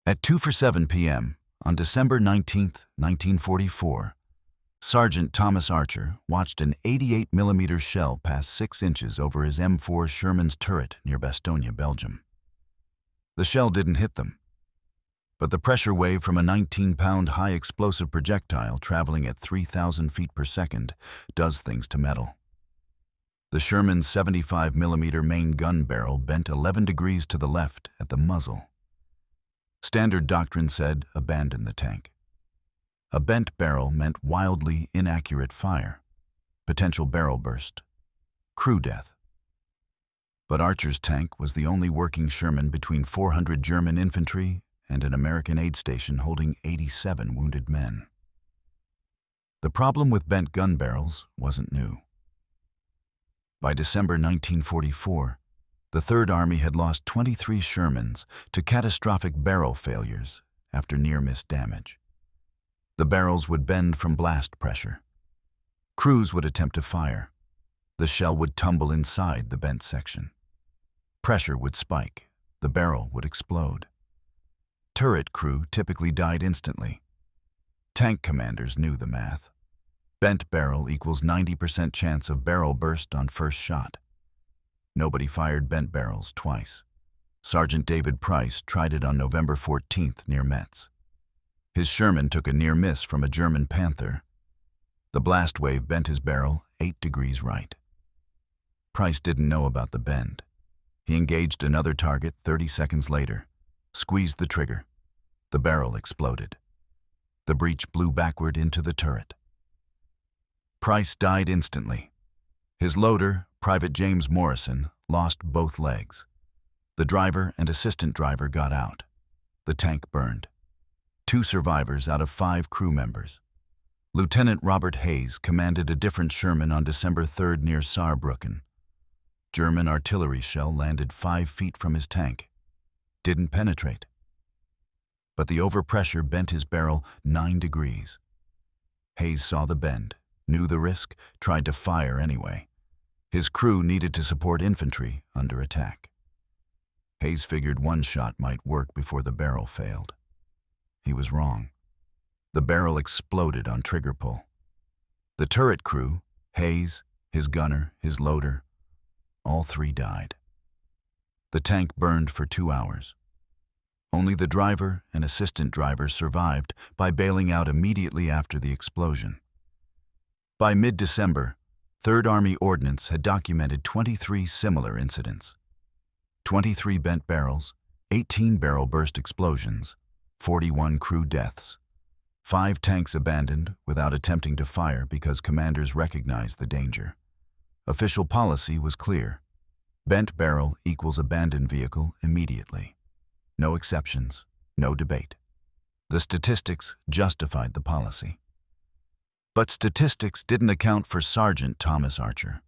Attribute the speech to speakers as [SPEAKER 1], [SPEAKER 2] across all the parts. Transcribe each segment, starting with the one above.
[SPEAKER 1] At 2:07 p.m. on December 19, 1944, Sergeant Thomas Archer watched an 88mm shell pass 6 inches over his M4 Sherman's turret near Bastogne, Belgium. The shell didn't hit them, but the pressure wave from a 19-pound high-explosive projectile traveling at 3,000 feet per second does things to metal. The Sherman's 75mm main gun barrel bent 11 degrees to the left at the muzzle. Standard doctrine said, abandon the tank. A bent barrel meant wildly inaccurate fire, potential barrel burst, crew death. But Archer's tank was the only working Sherman between 400 German infantry and an American aid station holding 87 wounded men. The problem with bent gun barrels wasn't new. By December 1944, the Third Army had lost 23 Shermans to catastrophic barrel failures after near-miss damage. The barrels would bend from blast pressure. Crews would attempt to fire. The shell would tumble inside the bent section. Pressure would spike. The barrel would explode. Turret crew typically died instantly. Tank commanders knew the math. Bent barrel equals 90% chance of barrel burst on first shot. Nobody fired bent barrels twice. Sergeant David Price tried it on November 14th near Metz. His Sherman took a near miss from a German Panther. The blast wave bent his barrel 8 degrees right. Price didn't know about the bend. He engaged another target 30 seconds later, squeezed the trigger. The barrel exploded. The breech blew backward into the turret. Price died instantly. His loader, Private James Morrison, lost both legs. The driver and assistant driver got out. The tank burned. 2 survivors out of 5 crew members. Lieutenant Robert Hayes commanded a different Sherman on December 3rd near Saarbrücken. German artillery shell landed 5 feet from his tank. Didn't penetrate. But the overpressure bent his barrel 9 degrees. Hayes saw the bend, knew the risk, tried to fire anyway. His crew needed to support infantry under attack. Hayes figured one shot might work before the barrel failed. He was wrong. The barrel exploded on trigger pull. The turret crew, Hayes, his gunner, his loader, all 3 died. The tank burned for 2 hours. Only the driver and assistant driver survived by bailing out immediately after the explosion. By mid-December, Third Army Ordnance had documented 23 similar incidents. 23 bent barrels, 18 barrel burst explosions, 41 crew deaths, 5 tanks abandoned without attempting to fire because commanders recognized the danger. Official policy was clear. Bent barrel equals abandoned vehicle immediately. No exceptions, no debate. The statistics justified the policy. But statistics didn't account for Sergeant Thomas Archer.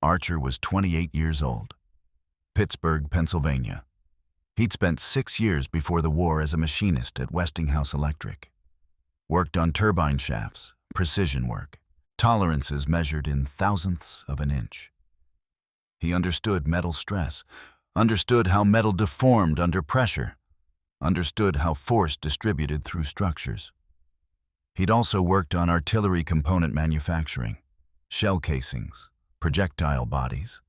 [SPEAKER 1] Archer was 28 years old. Pittsburgh, Pennsylvania. He'd spent 6 years before the war as a machinist at Westinghouse Electric. Worked on turbine shafts, precision work, tolerances measured in thousandths of an inch. He understood metal stress, understood how metal deformed under pressure, understood how force distributed through structures. He'd also worked on artillery component manufacturing, shell casings, projectile bodies.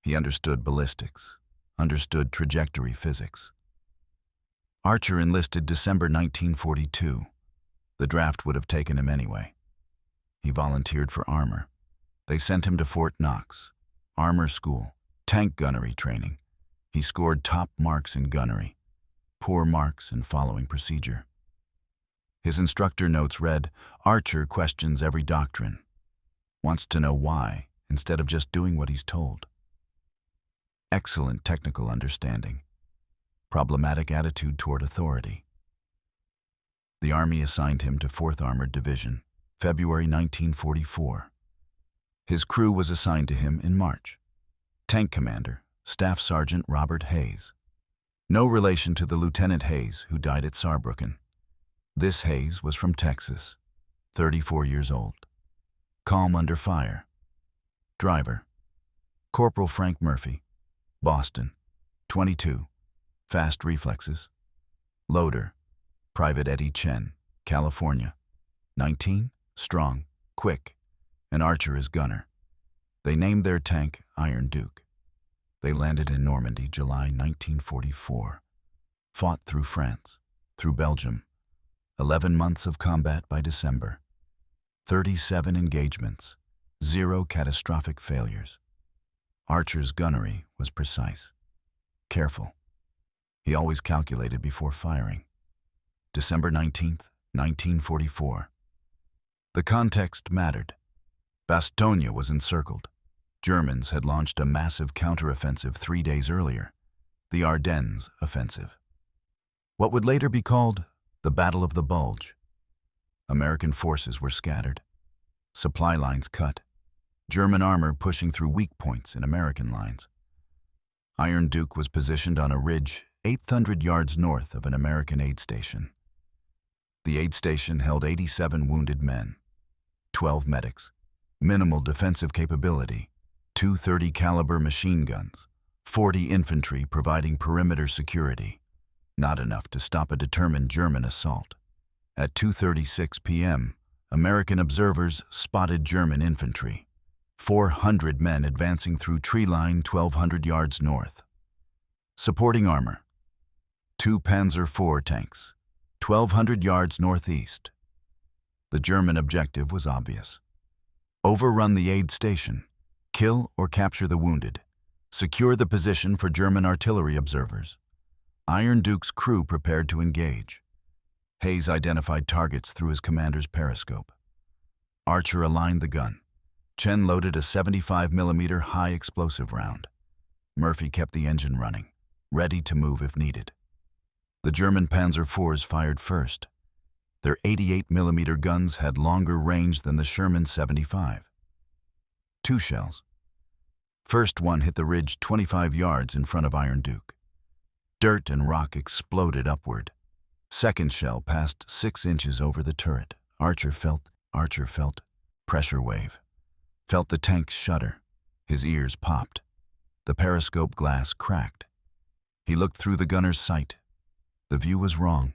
[SPEAKER 1] He understood ballistics, understood trajectory physics. Archer enlisted December 1942. The draft would have taken him anyway. He volunteered for armor. They sent him to Fort Knox, armor school, tank gunnery training. He scored top marks in gunnery, poor marks in following procedure. His instructor notes read, Archer questions every doctrine, wants to know why instead of just doing what he's told. Excellent technical understanding, problematic attitude toward authority. The Army assigned him to 4th Armored Division, February 1944. His crew was assigned to him in March. Tank Commander, Staff Sergeant Robert Hayes. No relation to the Lieutenant Hayes who died at Saarbrücken. This Hayes was from Texas, 34 years old. Calm under fire. Driver, Corporal Frank Murphy, Boston, 22, fast reflexes. Loader, Private Eddie Chen, California. 19, strong, quick, and Archer as gunner. They named their tank Iron Duke. They landed in Normandy, July 1944. Fought through France, through Belgium. 11 months of combat by December. 37 engagements, 0 catastrophic failures. Archer's gunnery was precise, careful. He always calculated before firing. December 19th, 1944. The context mattered. Bastogne was encircled. Germans had launched a massive counteroffensive 3 days earlier, the Ardennes offensive. What would later be called the Battle of the Bulge. American forces were scattered, supply lines cut, German armor pushing through weak points in American lines. Iron Duke was positioned on a ridge 800 yards north of an American aid station. The aid station held 87 wounded men, 12 medics, minimal defensive capability, 230 caliber machine guns, 40 infantry providing perimeter security. Not enough to stop a determined German assault. At 2:36 p.m., American observers spotted German infantry, 400 men advancing through tree line 1,200 yards north. Supporting armor, 2 Panzer IV tanks, 1,200 yards northeast. The German objective was obvious. Overrun the aid station, kill or capture the wounded, secure the position for German artillery observers. Iron Duke's crew prepared to engage. Hayes identified targets through his commander's periscope. Archer aligned the gun. Chen loaded a 75mm high explosive round. Murphy kept the engine running, ready to move if needed. The German Panzer IVs fired first. Their 88mm guns had longer range than the Sherman 75. 2 shells. First one hit the ridge 25 yards in front of Iron Duke. Dirt and rock exploded upward. Second shell passed 6 inches over the turret. Archer felt pressure wave. Felt the tank shudder. His ears popped. The periscope glass cracked. He looked through the gunner's sight. The view was wrong.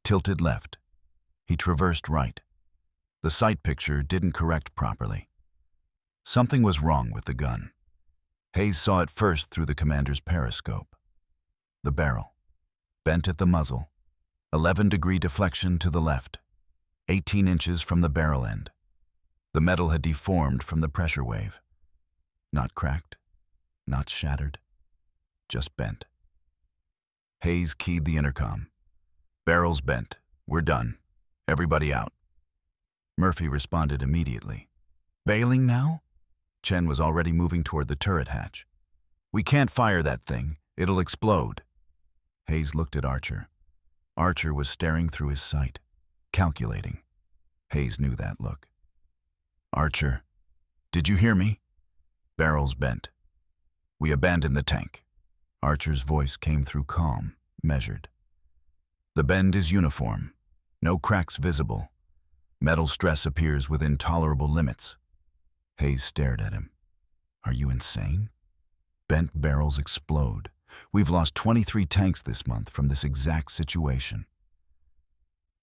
[SPEAKER 1] Tilted left. He traversed right. The sight picture didn't correct properly. Something was wrong with the gun. Hayes saw it first through the commander's periscope. The barrel, bent at the muzzle, 11-degree deflection to the left, 18 inches from the barrel end. The metal had deformed from the pressure wave. Not cracked, not shattered, just bent. Hayes keyed the intercom. Barrel's bent. We're done. Everybody out. Murphy responded immediately. Bailing now? Chen was already moving toward the turret hatch. We can't fire that thing. It'll explode. Hayes looked at Archer. Archer was staring through his sight, calculating. Hayes knew that look. Archer, did you hear me? Barrel's bent. We abandoned the tank. Archer's voice came through calm, measured. The bend is uniform. No cracks visible. Metal stress appears within tolerable limits. Hayes stared at him. Are you insane? Bent barrels explode. We've lost 23 tanks this month from this exact situation.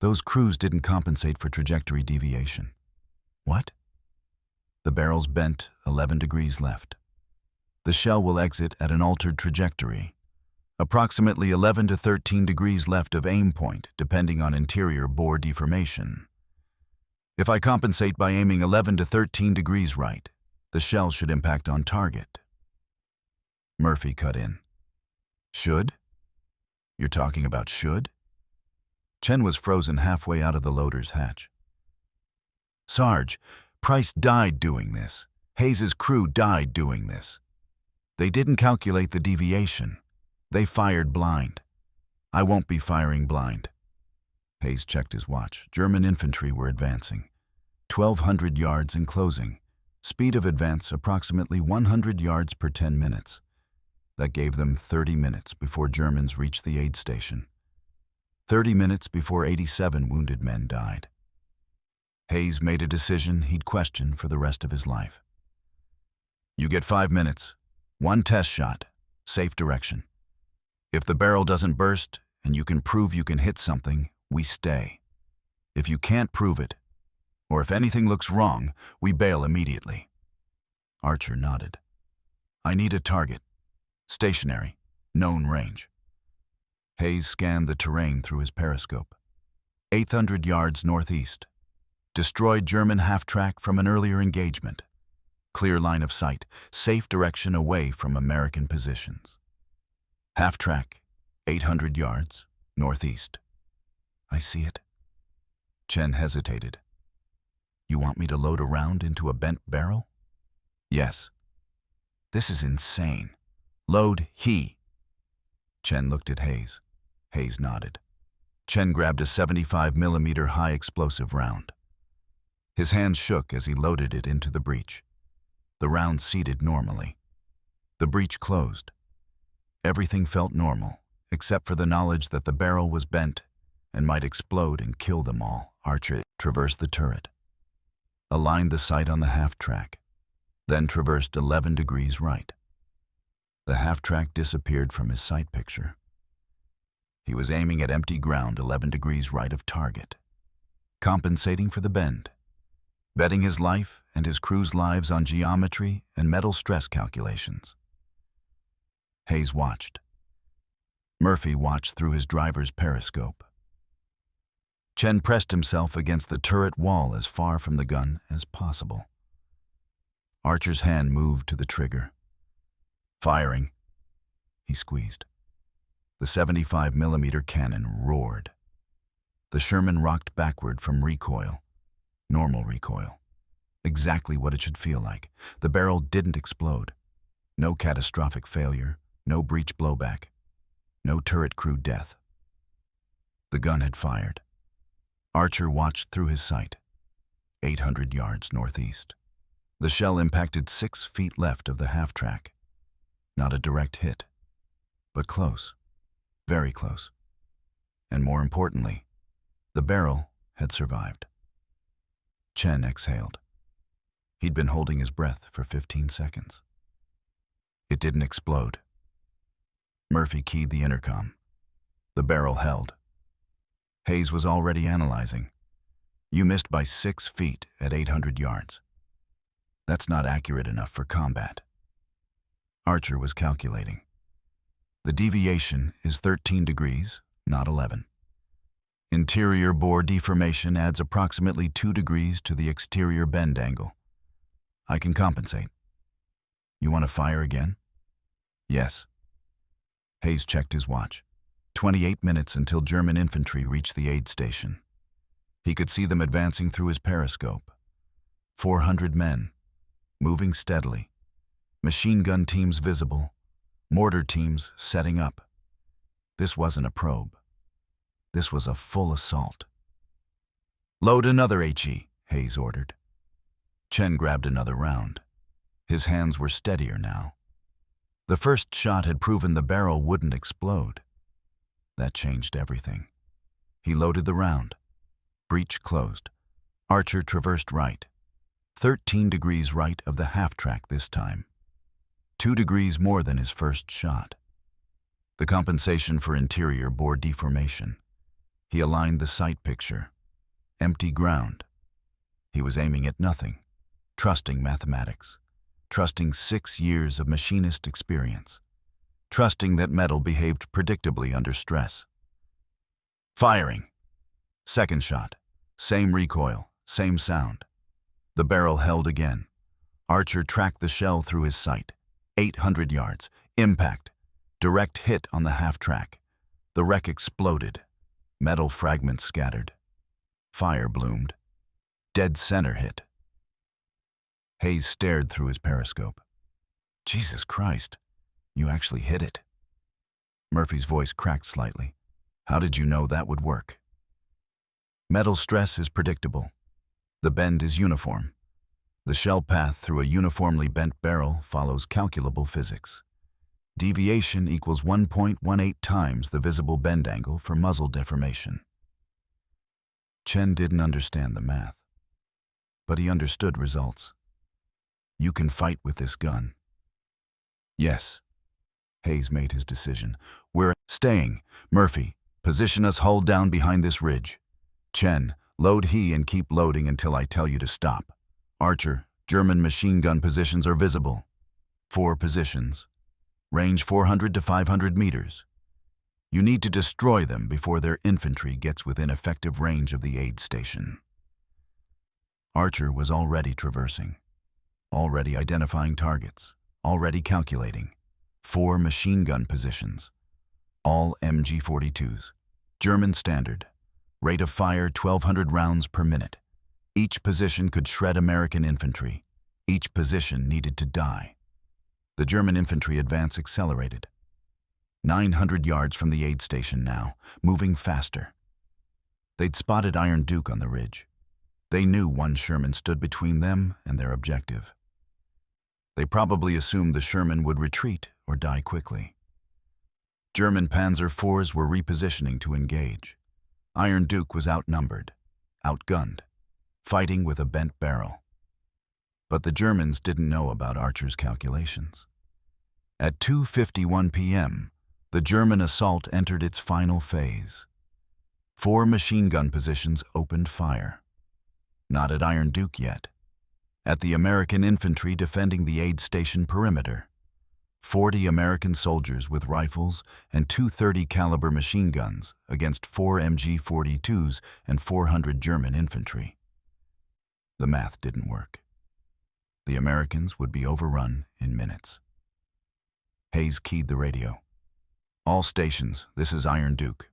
[SPEAKER 1] Those crews didn't compensate for trajectory deviation. What? The barrel's bent 11 degrees left. The shell will exit at an altered trajectory, approximately 11 to 13 degrees left of aim point, depending on interior bore deformation. If I compensate by aiming 11 to 13 degrees right, the shell should impact on target. Murphy cut in. Should? You're talking about should? Chen was frozen halfway out of the loader's hatch. Sarge, Price died doing this. Hayes's crew died doing this. They didn't calculate the deviation. They fired blind. I won't be firing blind. Hayes checked his watch. German infantry were advancing. 1,200 yards in closing. Speed of advance approximately 100 yards per 10 minutes. That gave them 30 minutes before Germans reached the aid station. 30 minutes before 87 wounded men died. Hayes made a decision he'd question for the rest of his life. You get 5 minutes. 1 test shot. Safe direction. If the barrel doesn't burst and you can prove you can hit something, we stay. If you can't prove it, or if anything looks wrong, we bail immediately." Archer nodded. "I need a target. Stationary. Known range." Hayes scanned the terrain through his periscope. 800 yards northeast. Destroyed German half-track from an earlier engagement. Clear line of sight. Safe direction away from American positions. Half-track. 800 yards northeast. "I see it." Chen hesitated. "You want me to load a round into a bent barrel?" "Yes." "This is insane. Load he." Chen looked at Hayes. Hayes nodded. Chen grabbed a 75mm high explosive round. His hands shook as he loaded it into the breech. The round seated normally. The breech closed. Everything felt normal, except for the knowledge that the barrel was bent and might explode and kill them all. Archer traversed the turret, aligned the sight on the half-track, then traversed 11 degrees right. The half-track disappeared from his sight picture. He was aiming at empty ground 11 degrees right of target, compensating for the bend, betting his life and his crew's lives on geometry and metal stress calculations. Hayes watched. Murphy watched through his driver's periscope. Chen pressed himself against the turret wall as far from the gun as possible. Archer's hand moved to the trigger. "Firing." He squeezed. The 75mm cannon roared. The Sherman rocked backward from recoil. Normal recoil. Exactly what it should feel like. The barrel didn't explode. No catastrophic failure. No breech blowback. No turret crew death. The gun had fired. Archer watched through his sight. 800 yards northeast. The shell impacted 6 feet left of the half-track. Not a direct hit, but close. Very close. And more importantly, the barrel had survived. Chen exhaled. He'd been holding his breath for 15 seconds. It didn't explode. Murphy keyed the intercom. The barrel held. Hayes was already analyzing. "You missed by 6 feet at 800 yards. That's not accurate enough for combat." Archer was calculating. "The deviation is 13 degrees, not 11. Interior bore deformation adds approximately 2 degrees to the exterior bend angle. I can compensate. You want to fire again?" "Yes." Hayes checked his watch. 28 minutes until German infantry reached the aid station. He could see them advancing through his periscope. 400 men, moving steadily. Machine gun teams visible. Mortar teams setting up. This wasn't a probe. This was a full assault. "Load another HE," Hayes ordered. Chen grabbed another round. His hands were steadier now. The first shot had proven the barrel wouldn't explode. That changed everything. He loaded the round. Breech closed. Archer traversed right. 13 degrees right of the half-track this time. 2 degrees more than his first shot. The compensation for interior bore deformation. He aligned the sight picture. Empty ground. He was aiming at nothing, trusting mathematics, trusting 6 years of machinist experience, trusting that metal behaved predictably under stress. Firing. Second shot. Same recoil, same sound. The barrel held again. Archer tracked the shell through his sight. 800 yards. Impact. Direct hit on the half-track. The wreck exploded. Metal fragments scattered. Fire bloomed. Dead center hit. Hayes stared through his periscope. "Jesus Christ, you actually hit it." Murphy's voice cracked slightly. "How did you know that would work?" "Metal stress is predictable. The bend is uniform. The shell path through a uniformly bent barrel follows calculable physics. Deviation equals 1.18 times the visible bend angle for muzzle deformation." Chen didn't understand the math, but he understood results. "You can fight with this gun." "Yes." Hayes made his decision. "We're staying. Murphy, Position us hull down behind this ridge. Chen, load he and keep loading until I tell you to stop. Archer, German machine gun positions are visible. 4 positions. Range 400 to 500 meters. You need to destroy them before their infantry gets within effective range of the aid station. Archer was already traversing, already identifying targets, already calculating. 4 machine gun positions, all MG42s. German standard. Rate of fire 1,200 rounds per minute. Each position could shred American infantry. Each position needed to die. The German infantry advance accelerated. 900 yards from the aid station now, moving faster. They'd spotted Iron Duke on the ridge. They knew one Sherman stood between them and their objective. They probably assumed the Sherman would retreat or die quickly. German Panzer IVs were repositioning to engage. Iron Duke was outnumbered, outgunned, fighting with a bent barrel. But the Germans didn't know about Archer's calculations. At 2:51 p.m., the German assault entered its final phase. 4 machine gun positions opened fire. Not at Iron Duke yet. At the American infantry defending the aid station perimeter. 40 American soldiers with rifles and 230 caliber machine guns against 4 MG42s and 400 German infantry. The math didn't work. The Americans would be overrun in minutes. Hayes keyed the radio. All stations, this is Iron Duke.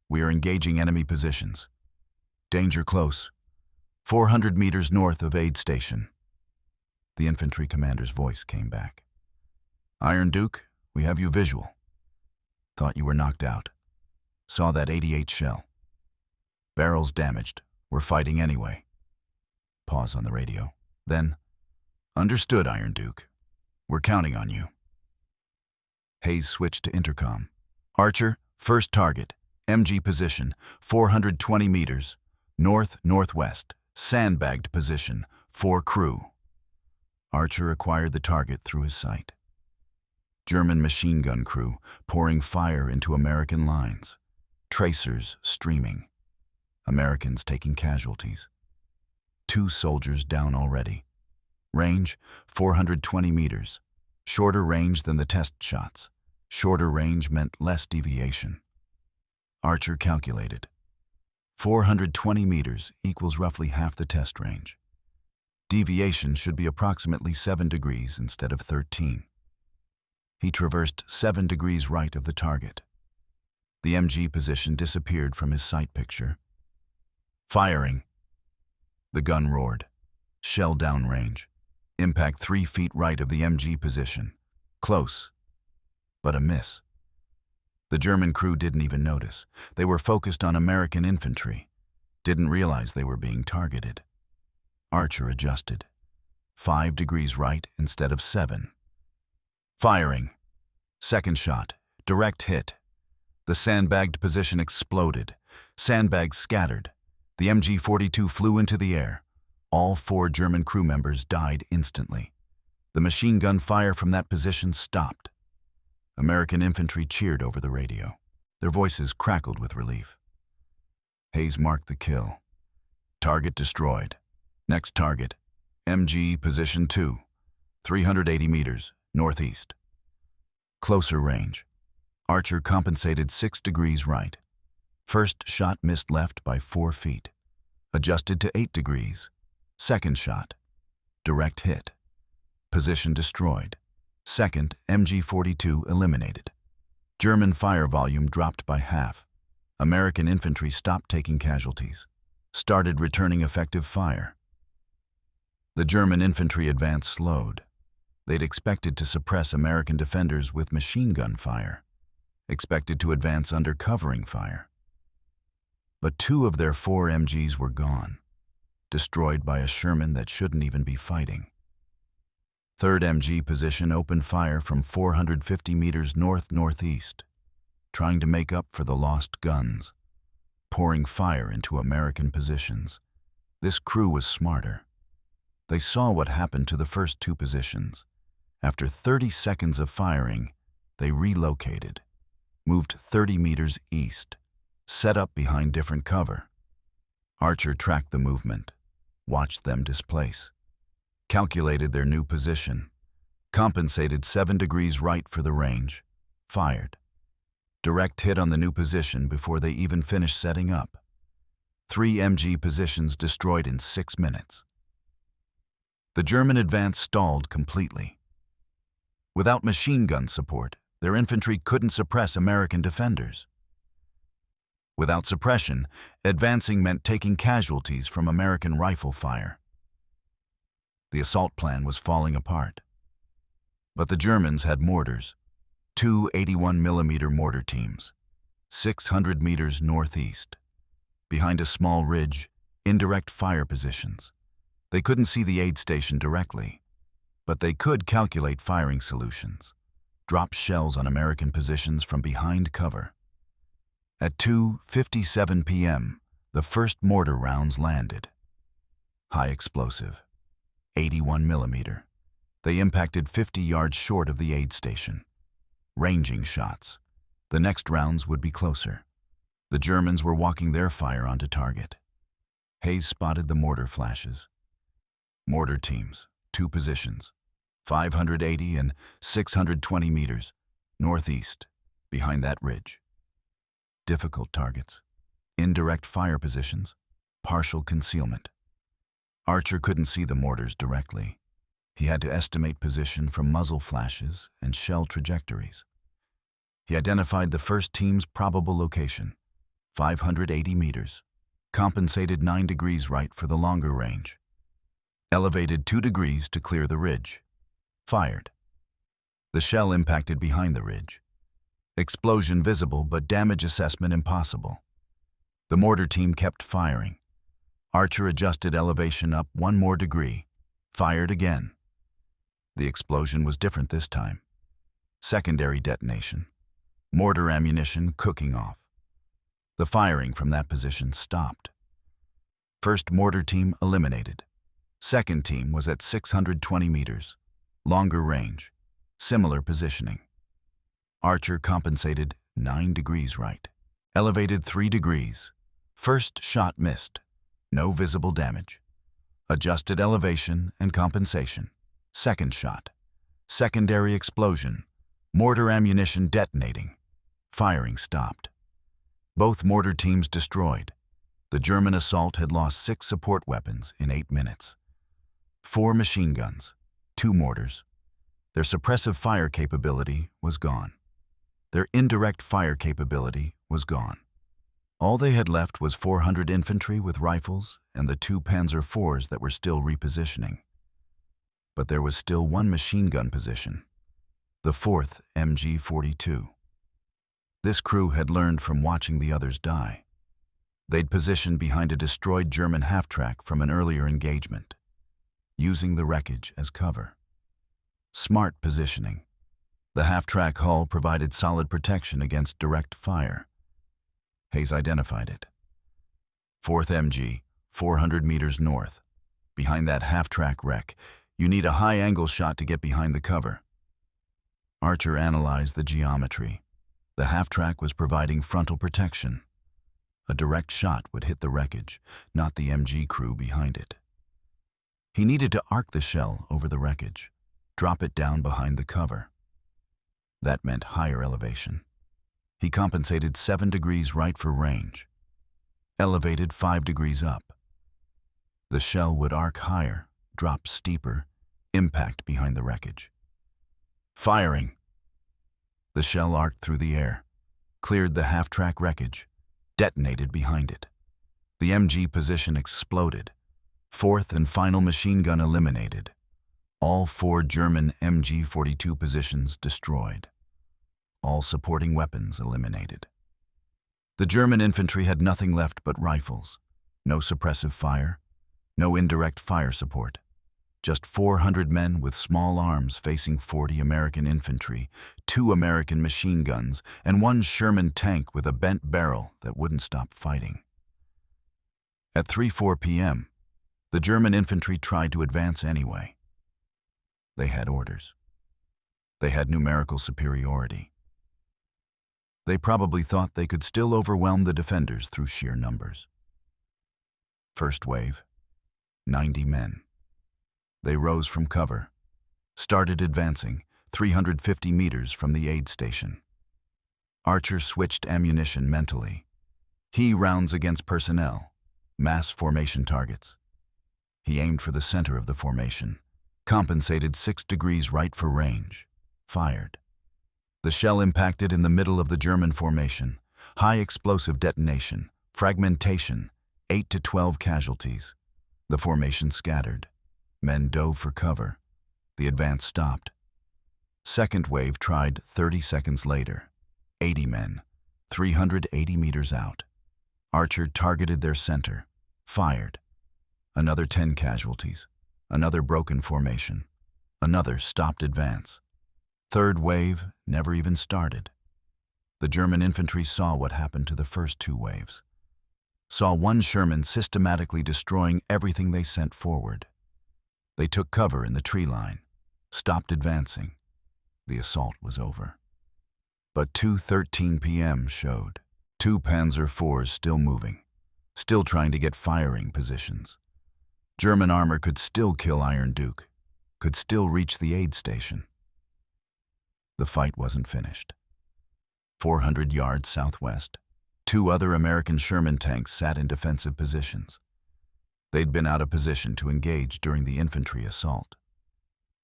[SPEAKER 1] We are engaging enemy positions. Danger close. 400 meters north of aid station. The infantry commander's voice came back. Iron Duke, we have you visual. Thought you were knocked out. Saw that 88 shell. Barrels damaged. We're fighting anyway. Pause on the radio. Then, understood, Iron Duke. We're counting on you. Hayes switched to intercom. Archer, first target, MG position, 420 meters, north-northwest, sandbagged position, 4 crew. Archer acquired the target through his sight. German machine gun crew pouring fire into American lines, tracers streaming, Americans taking casualties. 2 soldiers down already. Range, 420 meters. Shorter range than the test shots. Shorter range meant less deviation. Archer calculated. 420 meters equals roughly half the test range. Deviation should be approximately 7 degrees instead of 13. He traversed 7 degrees right of the target. The MG position disappeared from his sight picture. Firing. The gun roared. Shell downrange. Impact 3 feet right of the MG position. Close, but a miss. The German crew didn't even notice. They were focused on American infantry. Didn't realize they were being targeted. Archer adjusted. 5 degrees right instead of 7. Firing. Second shot. Direct hit. The sandbagged position exploded. Sandbags scattered. The MG-42 flew into the air. All 4 German crew members died instantly. The machine gun fire from that position stopped. American infantry cheered over the radio. Their voices crackled with relief. Hayes marked the kill. Target destroyed. Next target, MG position 2, 380 meters, northeast. Closer range. Archer compensated 6 degrees right. First shot missed left by 4 feet. Adjusted to 8 degrees. Second shot. Direct hit. Position destroyed. Second, MG-42 eliminated. German fire volume dropped by half. American infantry stopped taking casualties. Started returning effective fire. The German infantry advance slowed. They'd expected to suppress American defenders with machine gun fire. Expected to advance under covering fire. But 2 of their 4 MGs were gone. Destroyed by a Sherman that shouldn't even be fighting. Third MG position opened fire from 450 meters north-northeast, trying to make up for the lost guns, pouring fire into American positions. This crew was smarter. They saw what happened to the first 2 positions. After 30 seconds of firing, they relocated, moved 30 meters east, set up behind different cover. Archer tracked the movement, watched them displace, calculated their new position, compensated 7 degrees right for the range, fired. Direct hit on the new position before they even finished setting up. 3 MG positions destroyed in 6 minutes. The German advance stalled completely. Without machine gun support, their infantry couldn't suppress American defenders. Without suppression, advancing meant taking casualties from American rifle fire. The assault plan was falling apart. But the Germans had mortars, 2 81mm mortar teams, 600 meters northeast. Behind a small ridge, indirect fire positions. They couldn't see the aid station directly, but they could calculate firing solutions, drop shells on American positions from behind cover. At 2:57 p.m., the first mortar rounds landed. High explosive, 81mm. They impacted 50 yards short of the aid station. Ranging shots. The next rounds would be closer. The Germans were walking their fire onto target. Hayes spotted the mortar flashes. Mortar teams, 2 positions, 580 and 620 meters, northeast, behind that ridge. Difficult targets, indirect fire positions, partial concealment. Archer couldn't see the mortars directly. He had to estimate position from muzzle flashes and shell trajectories. He identified the first team's probable location, 580 meters, compensated 9 degrees right for the longer range, elevated 2 degrees to clear the ridge, fired. The shell impacted behind the ridge. Explosion visible, but damage assessment impossible. The mortar team kept firing. Archer adjusted elevation up 1 more degree, fired again. The explosion was different this time. Secondary detonation. Mortar ammunition cooking off. The firing from that position stopped. First mortar team eliminated. Second team was at 620 meters, longer range, similar positioning. Archer compensated 9 degrees right, elevated 3 degrees. First shot missed, no visible damage. Adjusted elevation and compensation. Second shot, secondary explosion, mortar ammunition detonating. Firing stopped. Both mortar teams destroyed. The German assault had lost 6 support weapons in 8 minutes. 4 machine guns, 2 mortars. Their suppressive fire capability was gone. Their indirect fire capability was gone. All they had left was 400 infantry with rifles and the 2 Panzer IVs that were still repositioning. But there was still 1 machine gun position, the 4th MG-42. This crew had learned from watching the others die. They'd positioned behind a destroyed German half-track from an earlier engagement, using the wreckage as cover. Smart positioning. The half-track hull provided solid protection against direct fire. Hayes identified it. 4th MG, 400 meters north. Behind that half-track wreck, you need a high-angle shot to get behind the cover. Archer analyzed the geometry. The half-track was providing frontal protection. A direct shot would hit the wreckage, not the MG crew behind it. He needed to arc the shell over the wreckage, drop it down behind the cover. That meant higher elevation. He compensated 7 degrees right for range, elevated 5 degrees up. The shell would arc higher, drop steeper, impact behind the wreckage. Firing! The shell arced through the air, cleared the half-track wreckage, detonated behind it. The MG position exploded. 4th and final machine gun eliminated. All 4 German MG-42 positions destroyed. All supporting weapons eliminated. The German infantry had nothing left but rifles. No suppressive fire, no indirect fire support. Just 400 men with small arms facing 40 American infantry, 2 American machine guns, and 1 Sherman tank with a bent barrel that wouldn't stop fighting. At 3:04 p.m., the German infantry tried to advance anyway. They had orders. They had numerical superiority. They probably thought they could still overwhelm the defenders through sheer numbers. First wave, 90 men. They rose from cover, started advancing 350 meters from the aid station. Archer switched ammunition mentally. He rounds against personnel, mass formation targets. He aimed for the center of the formation, compensated 6 degrees right for range, fired. The shell impacted in the middle of the German formation, high explosive detonation, fragmentation, 8 to 12 casualties. The formation scattered. Men dove for cover. The advance stopped. Second wave tried 30 seconds later. 80 men, 380 meters out. Archer targeted their center, fired. Another 10 casualties, another broken formation, another stopped advance. Third wave never even started. The German infantry saw what happened to the first 2 waves. Saw one Sherman systematically destroying everything they sent forward. They took cover in the tree line, stopped advancing. The assault was over. But 2:13 p.m. showed 2 Panzer IVs still moving, still trying to get firing positions. German armor could still kill Iron Duke, could still reach the aid station. The fight wasn't finished. 400 yards southwest, 2 other American Sherman tanks sat in defensive positions. They'd been out of position to engage during the infantry assault,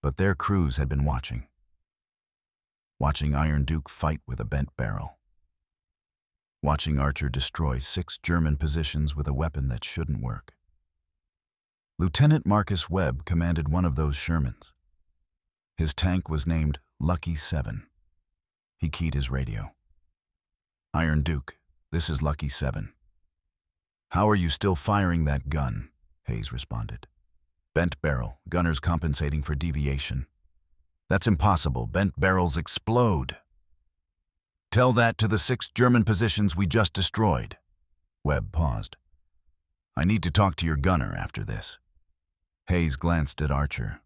[SPEAKER 1] but their crews had been watching Iron Duke fight with a bent barrel, watching Archer destroy 6 German positions with a weapon that shouldn't work. Lieutenant Marcus Webb commanded one of those Shermans. His tank was named Lucky 7. He keyed his radio. "Iron Duke, this is Lucky 7. How are you still firing that gun?" Hayes responded. "Bent barrel, gunners compensating for deviation." "That's impossible. Bent barrels explode." "Tell that to the 6 German positions we just destroyed." Webb paused. "I need to talk to your gunner after this." Hayes glanced at Archer.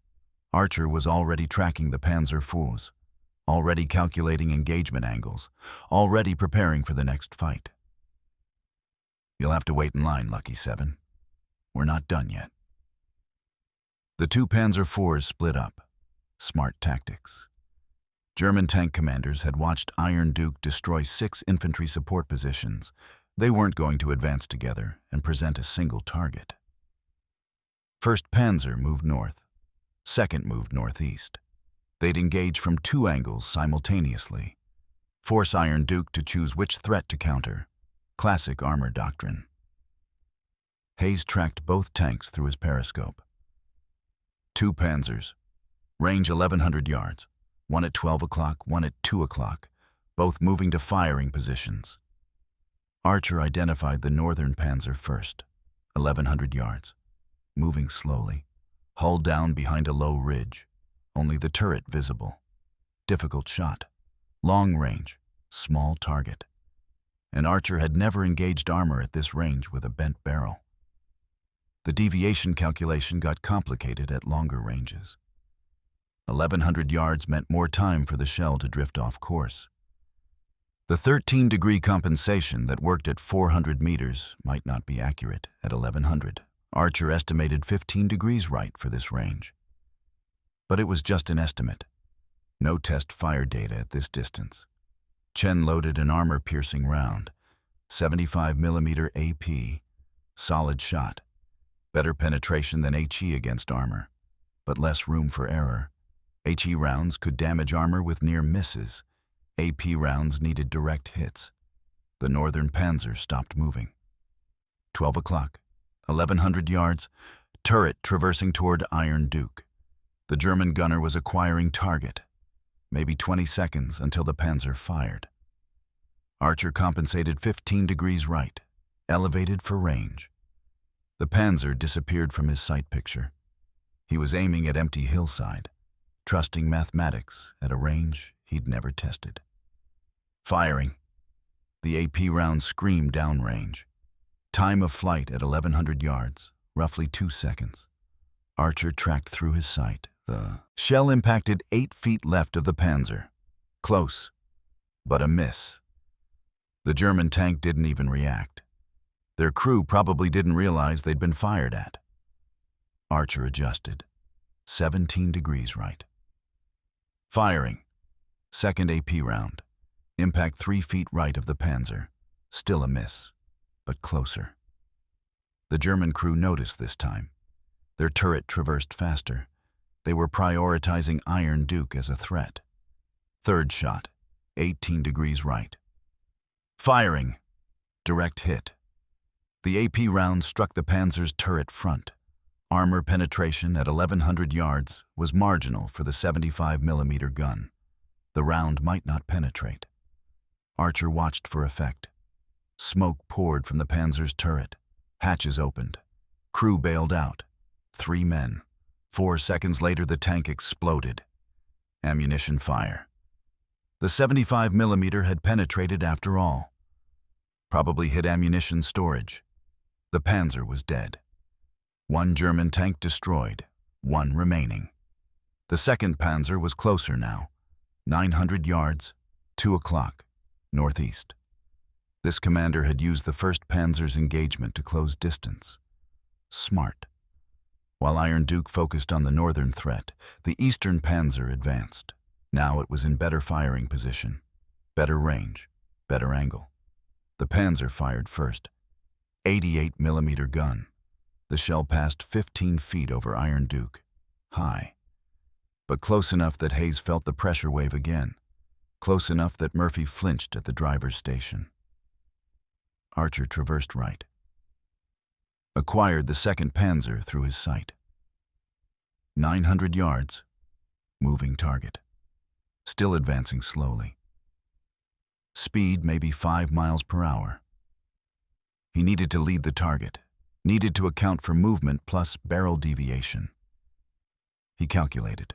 [SPEAKER 1] Archer was already tracking the Panzer IVs, already calculating engagement angles, already preparing for the next fight. "You'll have to wait in line, Lucky 7. We're not done yet." The 2 Panzer IVs split up. Smart tactics. German tank commanders had watched Iron Duke destroy 6 infantry support positions. They weren't going to advance together and present a single target. First Panzer moved north. Second moved northeast. They'd engage from 2 angles simultaneously. Force Iron Duke to choose which threat to counter. Classic armor doctrine. Hayes tracked both tanks through his periscope. 2 Panzers. Range 1,100 yards. One at 12 o'clock, one at 2 o'clock, both moving to firing positions. Archer identified the northern Panzer first, 1,100 yards, moving slowly, hull down behind a low ridge, only the turret visible. Difficult shot, long range, small target. And Archer had never engaged armor at this range with a bent barrel. The deviation calculation got complicated at longer ranges. 1,100 yards meant more time for the shell to drift off course. The 13-degree compensation that worked at 400 meters might not be accurate at 1,100. Archer estimated 15 degrees right for this range. But it was just an estimate. No test fire data at this distance. Chen loaded an armor-piercing round, 75mm AP, solid shot. Better penetration than HE against armor, but less room for error. HE rounds could damage armor with near misses. AP rounds needed direct hits. The northern Panzer stopped moving. 12 o'clock, 1,100 yards, turret traversing toward Iron Duke. The German gunner was acquiring target. Maybe 20 seconds until the Panzer fired. Archer compensated 15 degrees right, elevated for range. The Panzer disappeared from his sight picture. He was aiming at empty hillside, trusting mathematics at a range he'd never tested. Firing. The AP round screamed downrange. Time of flight at 1,100 yards, roughly 2 seconds. Archer tracked through his sight. The shell impacted 8 feet left of the Panzer. Close, but a miss. The German tank didn't even react. Their crew probably didn't realize they'd been fired at. Archer adjusted. 17 degrees right. Firing. Second AP round. Impact 3 feet right of the Panzer. Still a miss, but closer. The German crew noticed this time. Their turret traversed faster. They were prioritizing Iron Duke as a threat. Third shot. 18 degrees right. Firing. Direct hit. The AP round struck the Panzer's turret front. Armor penetration at 1,100 yards was marginal for the 75mm gun. The round might not penetrate. Archer watched for effect. Smoke poured from the Panzer's turret. Hatches opened. Crew bailed out. 3 men. 4 seconds later, the tank exploded. Ammunition fire. The 75mm had penetrated after all. Probably hit ammunition storage. The Panzer was dead. 1 German tank destroyed, 1 remaining. The second Panzer was closer now. 900 yards, 2 o'clock, northeast. This commander had used the 1st Panzer's engagement to close distance. Smart. While Iron Duke focused on the northern threat, the Eastern Panzer advanced. Now it was in better firing position, better range, better angle. The Panzer fired first. 88mm gun. The shell passed 15 feet over Iron Duke. High. But close enough that Hayes felt the pressure wave again. Close enough that Murphy flinched at the driver's station. Archer traversed right. Acquired the 2nd Panzer through his sight. 900 yards. Moving target. Still advancing slowly. Speed maybe 5 miles per hour. He needed to lead the target. Needed to account for movement plus barrel deviation. He calculated.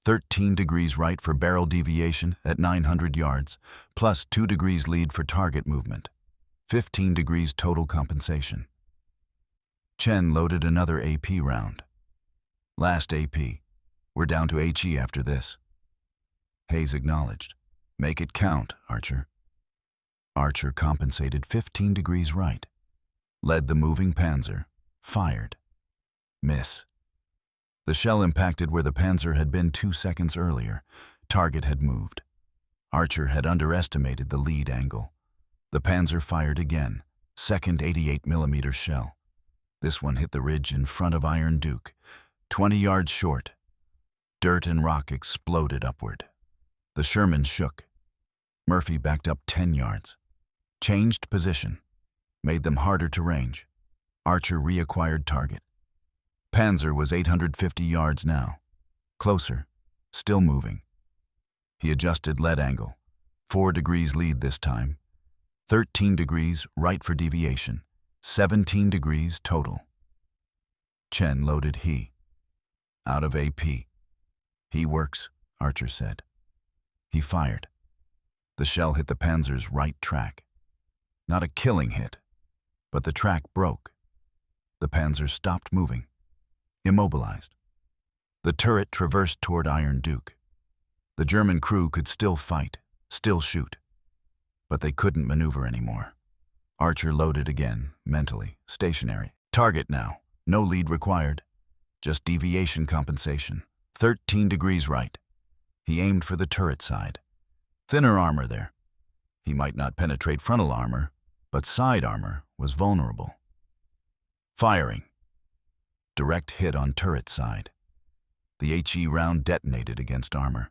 [SPEAKER 1] 13 degrees right for barrel deviation at 900 yards, plus 2 degrees lead for target movement. 15 degrees total compensation. Chen loaded another AP round. Last AP. We're down to HE after this. Hayes acknowledged. Make it count, Archer. Archer compensated 15 degrees right. Led the moving Panzer. Fired. Miss. The shell impacted where the Panzer had been 2 seconds earlier. Target had moved. Archer had underestimated the lead angle. The Panzer fired again. Second 88mm shell. This one hit the ridge in front of Iron Duke. 20 yards short. Dirt and rock exploded upward. The Sherman shook. Murphy backed up 10 yards. Changed position. Made them harder to range. Archer reacquired target. Panzer was 850 yards now. Closer. Still moving. He adjusted lead angle. 4 degrees lead this time. 13 degrees right for deviation. 17 degrees total. Chen loaded he. Out of AP. He works, Archer said. He fired. The shell hit the Panzer's right track. Not a killing hit, but the track broke. The Panzer stopped moving. Immobilized. The turret traversed toward Iron Duke. The German crew could still fight, still shoot. But they couldn't maneuver anymore. Archer loaded again, mentally, stationary. Target now. No lead required. Just deviation compensation. 13 degrees right. He aimed for the turret side. Thinner armor there. He might not penetrate frontal armor, but side armor was vulnerable. Firing. Direct hit on turret side. The HE round detonated against armor.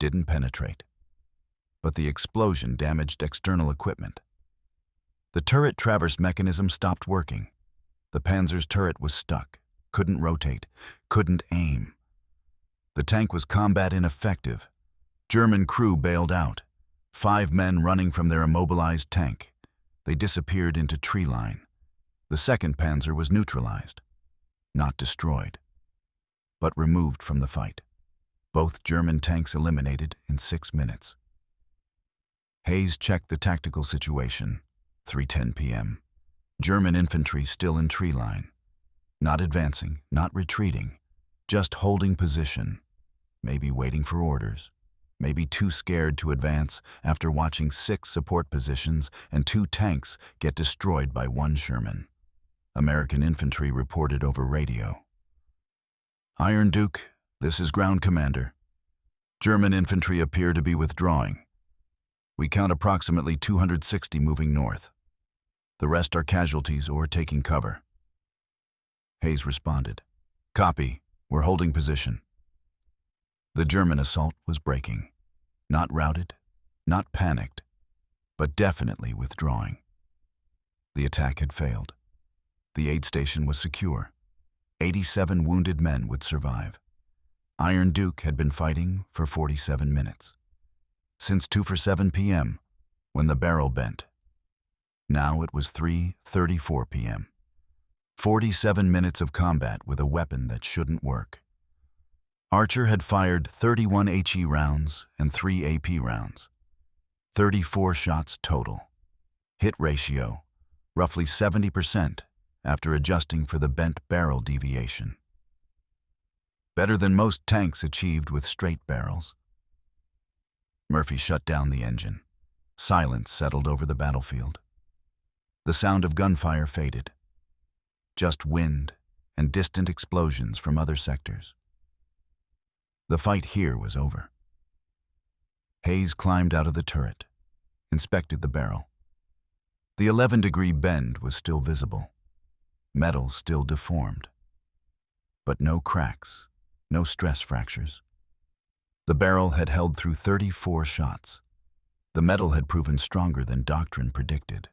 [SPEAKER 1] Didn't penetrate. But the explosion damaged external equipment. The turret traverse mechanism stopped working. The Panzer's turret was stuck, couldn't rotate, couldn't aim. The tank was combat ineffective. German crew bailed out. 5 men running from their immobilized tank. They disappeared into tree line. The 2nd Panzer was neutralized. Not destroyed, but removed from the fight. Both German tanks eliminated in 6 minutes. Hayes checked the tactical situation. 3:10 p.m. German infantry still in tree line. Not advancing, not retreating, just holding position, maybe waiting for orders. maybe too scared to advance after watching 6 support positions and 2 tanks get destroyed by 1 Sherman. American infantry reported over radio. Iron Duke, this is ground commander. German infantry appear to be withdrawing. We count approximately 260 moving north. The rest are casualties or taking cover. Hayes responded, "Copy, we're holding position." The German assault was breaking. Not routed, not panicked, but definitely withdrawing. The attack had failed. The aid station was secure. 87 wounded men would survive. Iron Duke had been fighting for 47 minutes. Since 2 for 7 p.m., when the barrel bent. Now it was 3:34 p.m. 47 minutes of combat with a weapon that shouldn't work. Archer had fired 31 HE rounds and 3 AP rounds. 34 shots total. Hit ratio, roughly 70% after adjusting for the bent barrel deviation. Better than most tanks achieved with straight barrels. Murphy shut down the engine. Silence settled over the battlefield. The sound of gunfire faded. Just wind and distant explosions from other sectors. The fight here was over. Hayes climbed out of the turret, inspected the barrel. The 11-degree bend was still visible. Metal still deformed. But no cracks, no stress fractures. The barrel had held through 34 shots. The metal had proven stronger than doctrine predicted.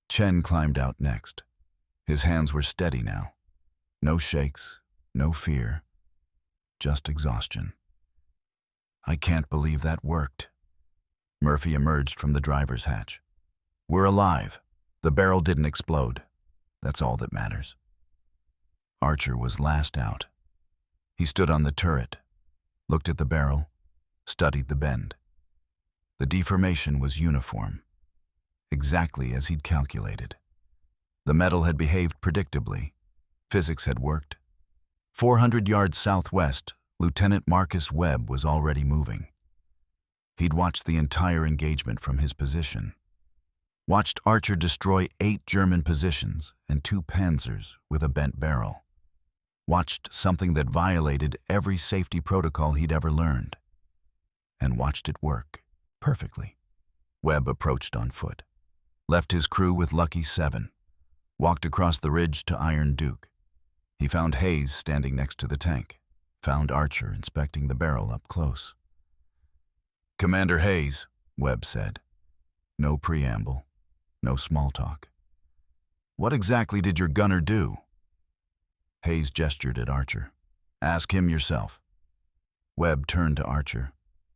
[SPEAKER 1] Chen climbed out next. His hands were steady now. No shakes, no fear, just exhaustion. "I can't believe that worked." Murphy emerged from the driver's hatch. "We're alive. The barrel didn't explode. That's all that matters." Archer was last out. He stood on the turret, looked at the barrel, studied the bend. The deformation was uniform, exactly as he'd calculated. The metal had behaved predictably. Physics had worked. 400 yards southwest, Lieutenant Marcus Webb was already moving. He'd watched the entire engagement from his position. Watched Archer destroy 8 German positions and 2 panzers with a bent barrel. Watched something that violated every safety protocol he'd ever learned. And watched it work perfectly. Webb approached on foot, left his crew with Lucky 7, walked across the ridge to Iron Duke. He found Hayes standing next to the tank, found Archer inspecting the barrel up close. "Commander Hayes," Webb said. No preamble, no small talk. "What exactly did your gunner do?" Hayes gestured at Archer. "Ask him yourself." Webb turned to Archer.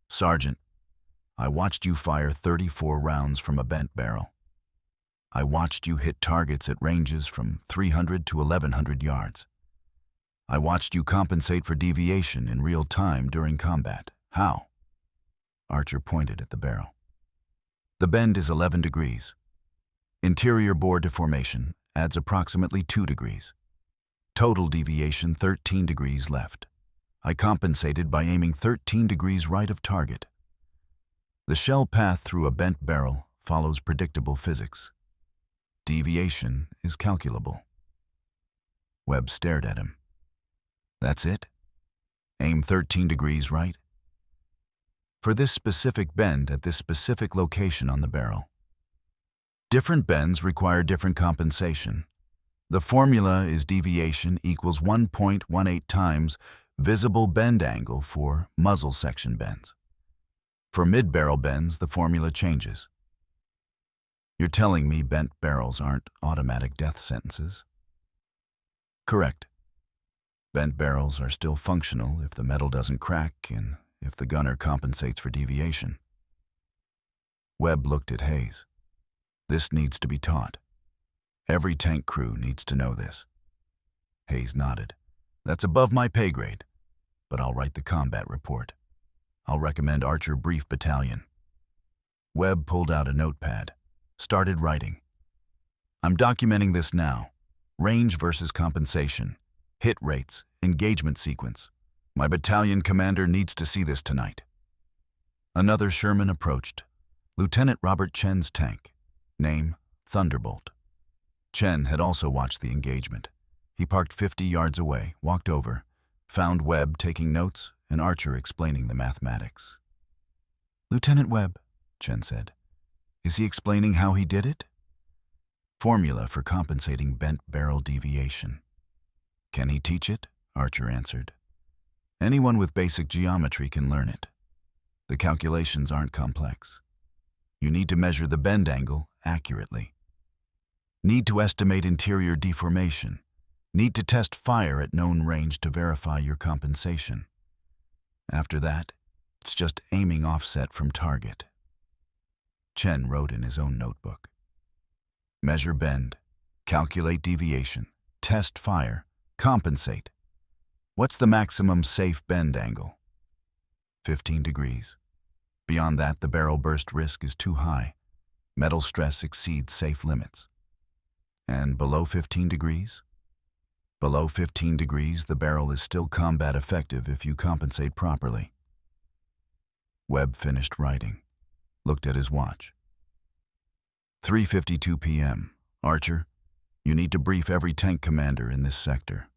[SPEAKER 1] "Sergeant, I watched you fire 34 rounds from a bent barrel. I watched you hit targets at ranges from 300 to 1,100 yards. I watched you compensate for deviation in real time during combat. How?" Archer pointed at the barrel. "The bend is 11 degrees. Interior bore deformation adds approximately 2 degrees. Total deviation 13 degrees left. I compensated by aiming 13 degrees right of target. The shell path through a bent barrel follows predictable physics. Deviation is calculable." Webb stared at him. "That's it? Aim 13 degrees right?" "For this specific bend at this specific location on the barrel. Different bends require different compensation. The formula is deviation equals 1.18 times visible bend angle for muzzle section bends. For mid-barrel bends, the formula changes." "You're telling me bent barrels aren't automatic death sentences?" "Correct. Bent barrels are still functional if the metal doesn't crack and if the gunner compensates for deviation." Webb looked at Hayes. "This needs to be taught. Every tank crew needs to know this." Hayes nodded. "That's above my pay grade, but I'll write the combat report. I'll recommend Archer Brief Battalion." Webb pulled out a notepad, started writing. "I'm documenting this now. Range versus compensation, hit rates, engagement sequence. My battalion commander needs to see this tonight." Another Sherman approached. Lieutenant Robert Chen's tank. Name, Thunderbolt. Chen had also watched the engagement. He parked 50 yards away, walked over, found Webb taking notes and Archer explaining the mathematics. "Lieutenant Webb," Chen said, "is he explaining how he did it?" "Formula for compensating bent barrel deviation." "Can he teach it?" Archer answered. "Anyone with basic geometry can learn it. The calculations aren't complex. You need to measure the bend angle accurately. Need to estimate interior deformation. Need to test fire at known range to verify your compensation. After that, it's just aiming offset from target." Chen wrote in his own notebook. Measure bend, calculate deviation, test fire, compensate. What's the maximum safe bend angle? 15 degrees. Beyond that, the barrel burst risk is too high. Metal stress exceeds safe limits. And below 15 degrees? Below 15 degrees, the barrel is still combat effective if you compensate properly. Webb finished writing, looked at his watch. 3:52 p.m. Archer, you need to brief every tank commander in this sector.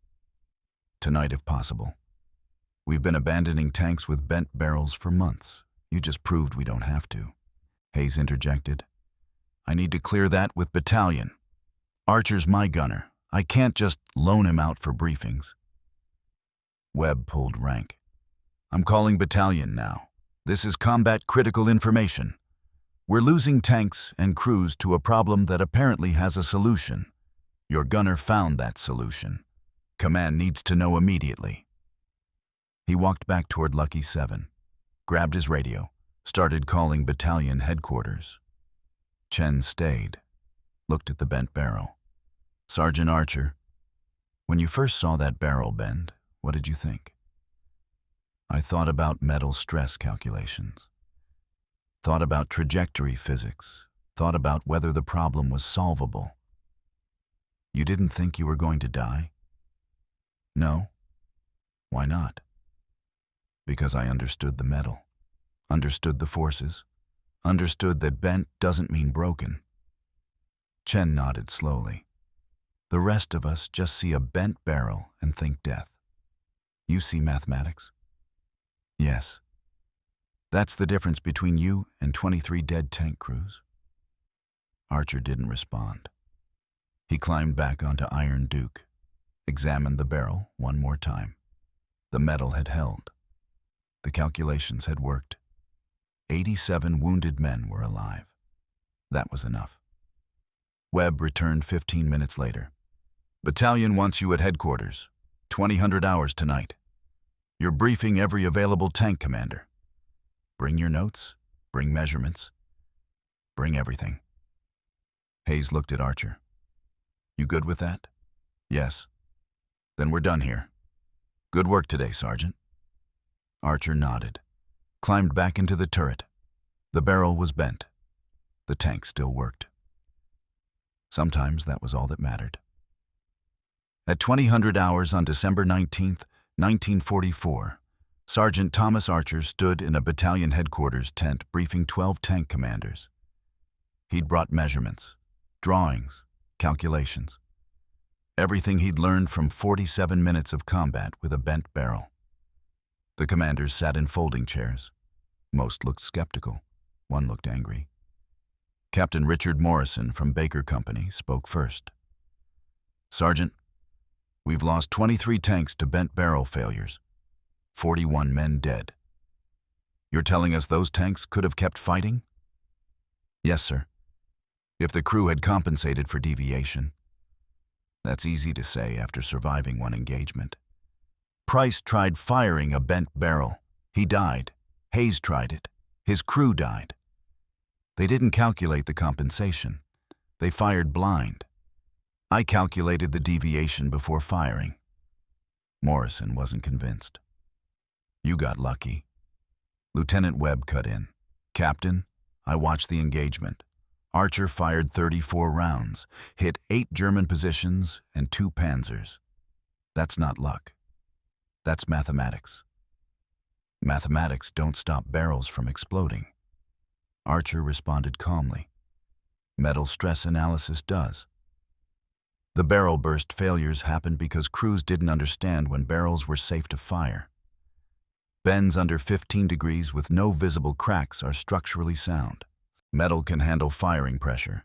[SPEAKER 1] Tonight, if possible. We've been abandoning tanks with bent barrels for months. You just proved we don't have to. Hayes interjected. I need to clear that with battalion. Archer's my gunner. I can't just loan him out for briefings. Webb pulled rank. I'm calling battalion now. This is combat critical information. We're losing tanks and crews to a problem that apparently has a solution. Your gunner found that solution. Command needs to know immediately. He walked back toward Lucky 7, grabbed his radio, started calling battalion headquarters. Chen stayed, looked at the bent barrel. Sergeant Archer, when you first saw that barrel bend, what did you think? I thought about metal stress calculations. Thought about trajectory physics. Thought about whether the problem was solvable. You didn't think you were going to die? No. Why not? Because I understood the metal, understood the forces, understood that bent doesn't mean broken. Chen nodded slowly. The rest of us just see a bent barrel and think death. You see mathematics? Yes. That's the difference between you and 23 dead tank crews. Archer didn't respond. He climbed back onto Iron Duke, examined the barrel one more time. The metal had held. The calculations had worked. 87 wounded men were alive. That was enough. Webb returned 15 minutes later. Battalion wants you at headquarters. 2000 hours tonight. You're briefing every available tank commander. Bring your notes, bring measurements, bring everything. Hayes looked at Archer. You good with that? Yes. Then we're done here. Good work today, Sergeant. Archer nodded, climbed back into the turret. The barrel was bent. The tank still worked. Sometimes that was all that mattered. At 2000 hours on December 19th, 1944, Sergeant Thomas Archer stood in a battalion headquarters tent briefing 12 tank commanders. He'd brought measurements, drawings, calculations. Everything he'd learned from 47 minutes of combat with a bent barrel. The commanders sat in folding chairs. Most looked skeptical. One looked angry. Captain Richard Morrison from Baker Company spoke first. Sergeant, we've lost 23 tanks to bent barrel failures. 41 men dead. You're telling us those tanks could have kept fighting? Yes, sir. If the crew had compensated for deviation. That's easy to say after surviving one engagement. Price tried firing a bent barrel. He died. Hayes tried it. His crew died. They didn't calculate the compensation. They fired blind. I calculated the deviation before firing. Morrison wasn't convinced. You got lucky. Lieutenant Webb cut in. Captain, I watched the engagement. Archer fired 34 rounds, hit 8 German positions and 2 panzers. That's not luck. That's mathematics. Mathematics don't stop barrels from exploding. Archer responded calmly. Metal stress analysis does. The barrel burst failures happened because crews didn't understand when barrels were safe to fire. Bends under 15 degrees with no visible cracks are structurally sound. Metal can handle firing pressure.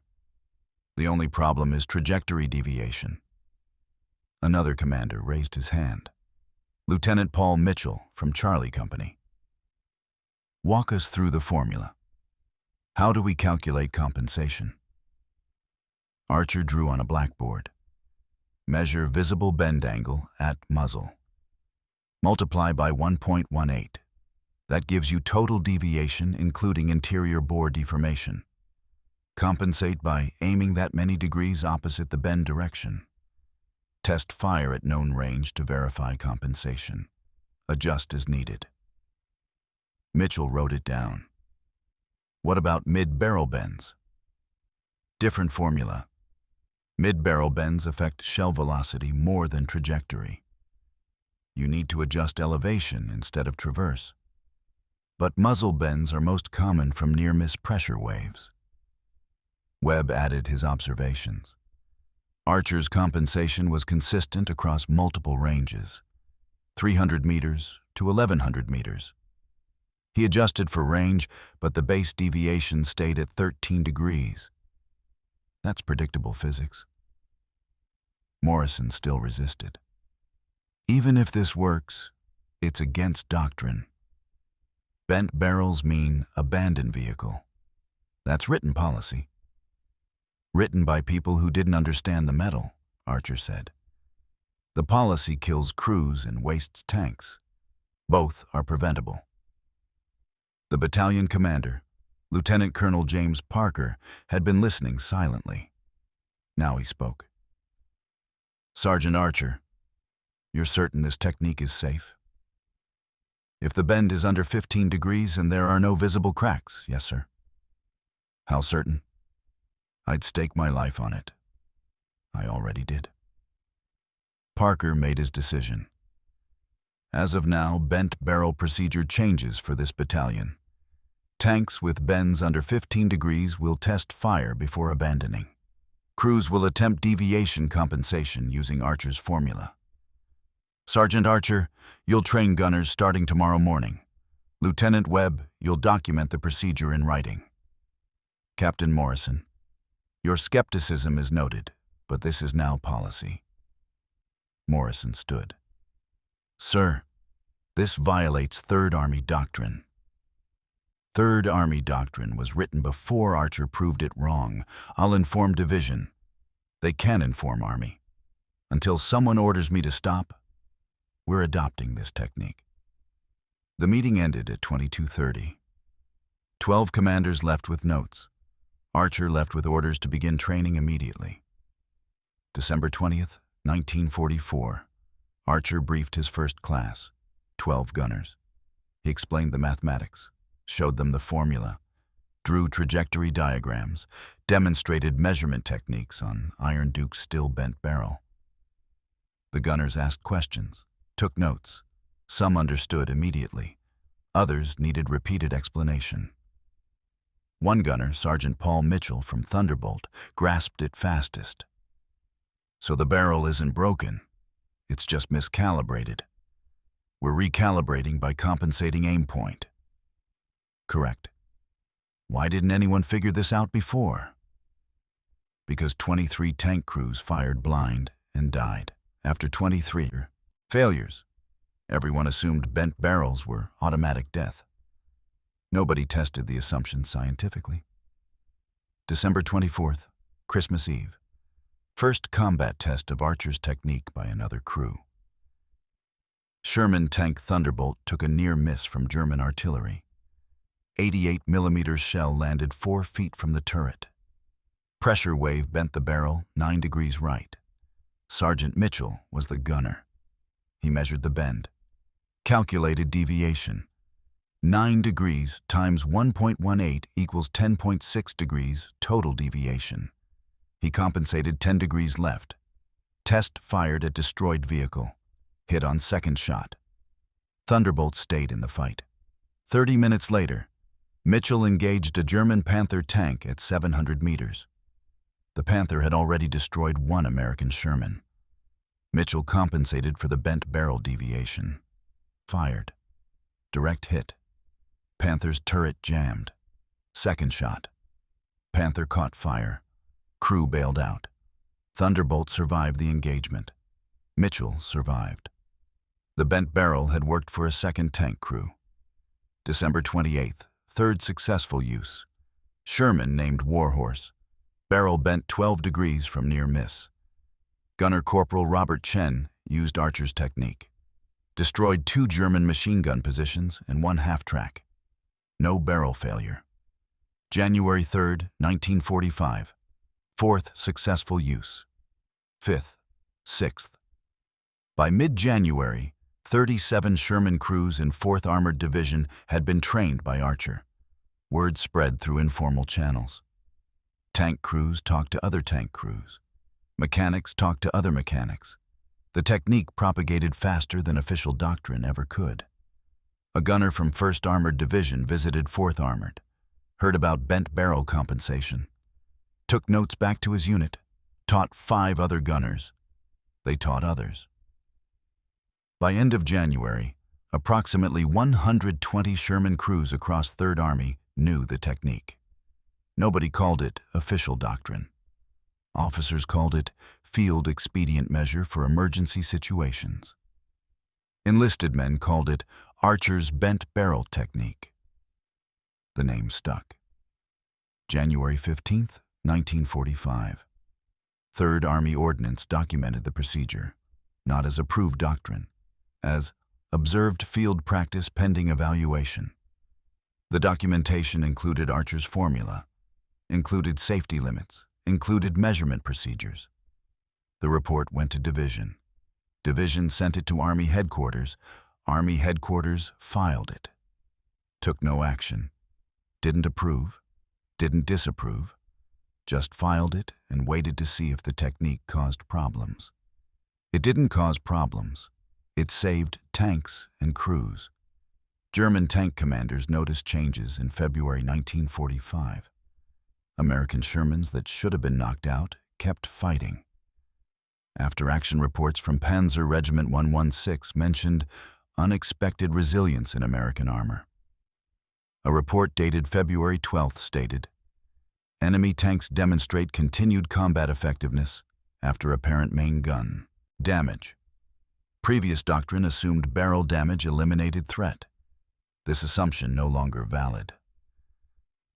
[SPEAKER 1] The only problem is trajectory deviation. Another commander raised his hand. Lieutenant Paul Mitchell from Charlie Company. Walk us through the formula. How do we calculate compensation? Archer drew on a blackboard. Measure visible bend angle at muzzle. Multiply by 1.18. That gives you total deviation including interior bore deformation. Compensate by aiming that many degrees opposite the bend direction. Test fire at known range to verify compensation. Adjust as needed. Mitchell wrote it down. What about mid-barrel bends? Different formula. Mid-barrel bends affect shell velocity more than trajectory. You need to adjust elevation instead of traverse. But muzzle bends are most common from near-miss pressure waves. Webb added his observations. Archer's compensation was consistent across multiple ranges, 300 meters to 1,100 meters. He adjusted for range, but the base deviation stayed at 13 degrees. That's predictable physics. Morrison still resisted. Even if this works, it's against doctrine. Bent barrels mean abandoned vehicle. That's written policy. Written by people who didn't understand the metal, Archer said. The policy kills crews and wastes tanks. Both are preventable. The battalion commander, Lieutenant Colonel James Parker, had been listening silently. Now he spoke. Sergeant Archer, you're certain this technique is safe? If the bend is under 15 degrees and there are no visible cracks, yes, sir. How certain? I'd stake my life on it. I already did. Parker made his decision. As of now, bent barrel procedure changes for this battalion. Tanks with bends under 15 degrees will test fire before abandoning. Crews will attempt deviation compensation using Archer's formula. Sergeant Archer, you'll train gunners starting tomorrow morning. Lieutenant Webb, you'll document the procedure in writing. Captain Morrison, your skepticism is noted, but this is now policy. Morrison stood. Sir, this violates Third Army doctrine. Third Army doctrine was written before Archer proved it wrong. I'll inform Division. They can inform Army. Until someone orders me to stop, we're adopting this technique. The meeting ended at 22:30. 12 commanders left with notes. Archer left with orders to begin training immediately. December 20th, 1944. Archer briefed his first class, 12 gunners. He explained the mathematics, showed them the formula, drew trajectory diagrams, demonstrated measurement techniques on Iron Duke's still bent barrel. The gunners asked questions, took notes. Some understood immediately. Others needed repeated explanation. One gunner, Sergeant Paul Mitchell from Thunderbolt, grasped it fastest. So the barrel isn't broken. It's just miscalibrated. We're recalibrating by compensating aim point. Correct. Why didn't anyone figure this out before? Because 23 tank crews fired blind and died. After 23 failures, everyone assumed bent barrels were automatic death. Nobody tested the assumption scientifically. December 24th, Christmas Eve. First combat test of Archer's technique by another crew. Sherman tank Thunderbolt took a near miss from German artillery. 88mm shell landed 4 feet from the turret. Pressure wave bent the barrel 9 degrees right. Sergeant Mitchell was the gunner. He measured the bend. Calculated deviation. 9 degrees times 1.18 equals 10.6 degrees total deviation. He compensated 10 degrees left. Test fired at destroyed vehicle. Hit on second shot. Thunderbolts stayed in the fight. 30 minutes later, Mitchell engaged a German Panther tank at 700 meters. The Panther had already destroyed one American Sherman. Mitchell compensated for the bent barrel deviation. Fired. Direct hit. Panther's turret jammed. Second shot. Panther caught fire. Crew bailed out. Thunderbolt survived the engagement. Mitchell survived. The bent barrel had worked for a second tank crew. December 28th, third successful use. Sherman named Warhorse. Barrel bent 12 degrees from near miss. Gunner Corporal Robert Chen used Archer's technique. Destroyed 2 German machine gun positions and 1 half-track. No barrel failure. January 3rd, 1945. Fourth successful use. Fifth. Sixth. By mid-January, 37 Sherman crews in 4th Armored Division had been trained by Archer. Word spread through informal channels. Tank crews talked to other tank crews. Mechanics talked to other mechanics. The technique propagated faster than official doctrine ever could. A gunner from 1st Armored Division visited 4th Armored, heard about bent barrel compensation, took notes back to his unit, taught 5 other gunners. They taught others. By end of January, approximately 120 Sherman crews across 3rd Army knew the technique. Nobody called it official doctrine. Officers called it field expedient measure for emergency situations. Enlisted men called it Archer's bent barrel technique. The name stuck. January 15th, 1945. 3rd Army Ordnance documented the procedure, not as approved doctrine, as observed field practice pending evaluation. The documentation included Archer's formula, included safety limits, included measurement procedures. The report went to Division. Division sent it to Army Headquarters. Army Headquarters filed it. Took no action. Didn't approve. Didn't disapprove. Just filed it and waited to see if the technique caused problems. It didn't cause problems. It saved tanks and crews. German tank commanders noticed changes in February 1945. American Shermans that should have been knocked out kept fighting. After-action reports from Panzer Regiment 116 mentioned unexpected resilience in American armor. A report dated February 12th stated, enemy tanks demonstrate continued combat effectiveness after apparent main gun damage. Previous doctrine assumed barrel damage eliminated threat. This assumption no longer valid.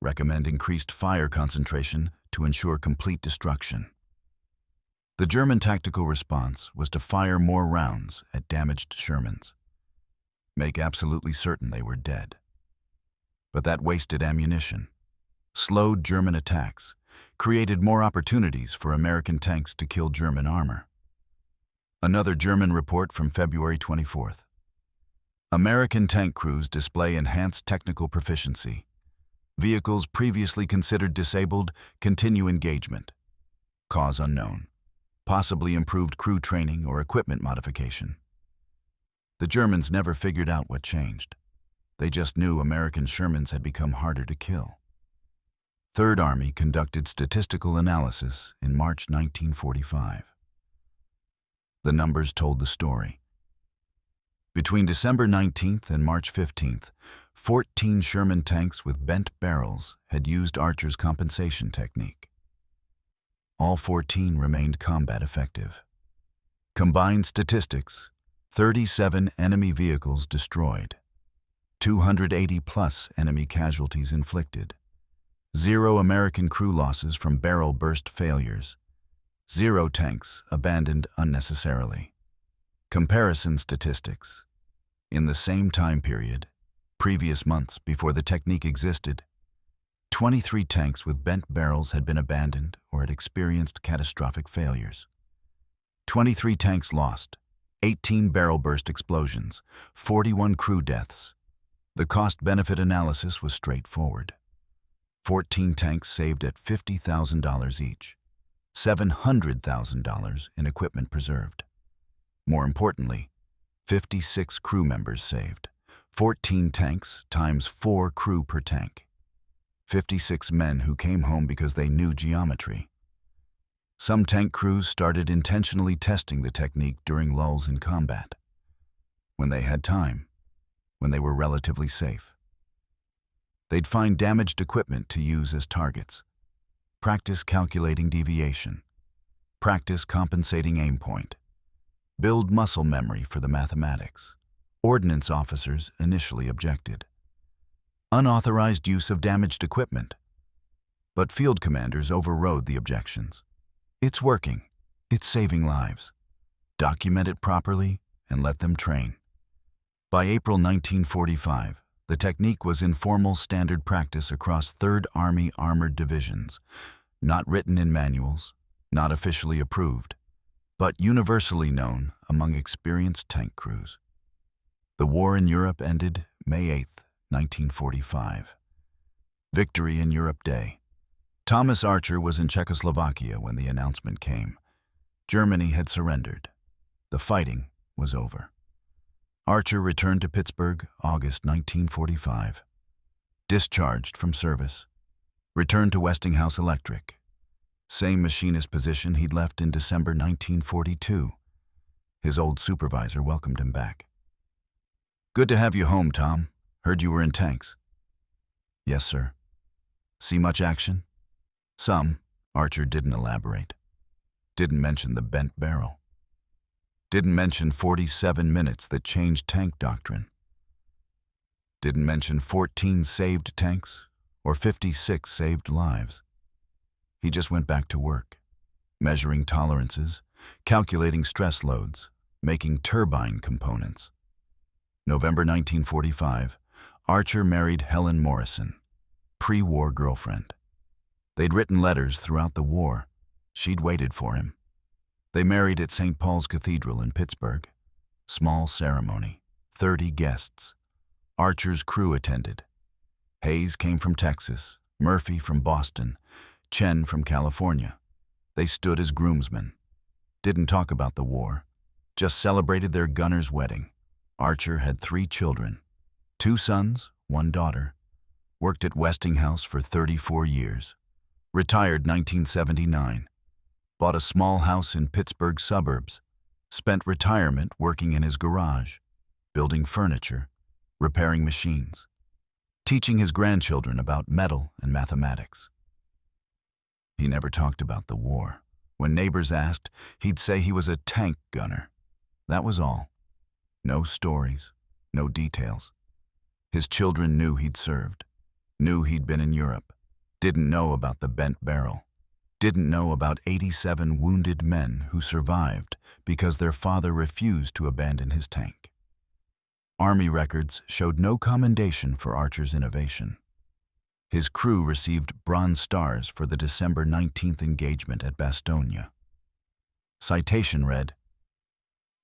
[SPEAKER 1] Recommend increased fire concentration to ensure complete destruction. The German tactical response was to fire more rounds at damaged Shermans. Make absolutely certain they were dead. But that wasted ammunition, slowed German attacks, created more opportunities for American tanks to kill German armor. Another German report from February 24th. American tank crews display enhanced technical proficiency. Vehicles previously considered disabled continue engagement. Cause unknown. Possibly improved crew training or equipment modification. The Germans never figured out what changed. They just knew American Shermans had become harder to kill. 3rd Army conducted statistical analysis in March 1945. The numbers told the story. Between December 19th and March 15th, 14 Sherman tanks with bent barrels had used Archer's compensation technique. All 14 remained combat effective. Combined statistics, 37 enemy vehicles destroyed, 280+ enemy casualties inflicted, 0 American crew losses from barrel burst failures, 0 tanks abandoned unnecessarily. Comparison statistics. In the same time period, previous months before the technique existed, 23 tanks with bent barrels had been abandoned or had experienced catastrophic failures. 23 tanks lost, 18 barrel burst explosions, 41 crew deaths. The cost-benefit analysis was straightforward. 14 tanks saved at $50,000 each, $700,000 in equipment preserved. More importantly, 56 crew members saved. 14 tanks times 4 crew per tank. 56 men who came home because they knew geometry. Some tank crews started intentionally testing the technique during lulls in combat, when they had time, when they were relatively safe. They'd find damaged equipment to use as targets, practice calculating deviation, practice compensating aim point, build muscle memory for the mathematics. Ordnance officers initially objected. Unauthorized use of damaged equipment. But field commanders overrode the objections. It's working. It's saving lives. Document it properly and let them train. By April 1945, the technique was informal standard practice across 3rd Army Armored Divisions, not written in manuals, not officially approved, but universally known among experienced tank crews. The war in Europe ended May 8, 1945. Victory in Europe Day. Thomas Archer was in Czechoslovakia when the announcement came. Germany had surrendered. The fighting was over. Archer returned to Pittsburgh, August 1945. Discharged from service. Returned to Westinghouse Electric. Same machinist position he'd left in December 1942. His old supervisor welcomed him back. "Good to have you home, Tom. Heard you were in tanks." "Yes, sir." "See much action?" "Some." Archer didn't elaborate. Didn't mention the bent barrel. Didn't mention 47 minutes that changed tank doctrine. Didn't mention 14 saved tanks or 56 saved lives. He just went back to work, measuring tolerances, calculating stress loads, making turbine components. November 1945, Archer married Helen Morrison, pre-war girlfriend. They'd written letters throughout the war. She'd waited for him. They married at St. Paul's Cathedral in Pittsburgh. Small ceremony, 30 guests. Archer's crew attended. Hayes came from Texas, Murphy from Boston, Chen from California. They stood as groomsmen. Didn't talk about the war, just celebrated their gunner's wedding. Archer had 3 children, 2 sons, 1 daughter. Worked at Westinghouse for 34 years. Retired 1979. Bought a small house in Pittsburgh suburbs. Spent retirement working in his garage, building furniture, repairing machines, teaching his grandchildren about metal and mathematics. He never talked about the war. When neighbors asked, he'd say he was a tank gunner. That was all. No stories, no details. His children knew he'd served, knew he'd been in Europe, didn't know about the bent barrel, didn't know about 87 wounded men who survived because their father refused to abandon his tank. Army records showed no commendation for Archer's innovation. His crew received Bronze Stars for the December 19th engagement at Bastogne. Citation read,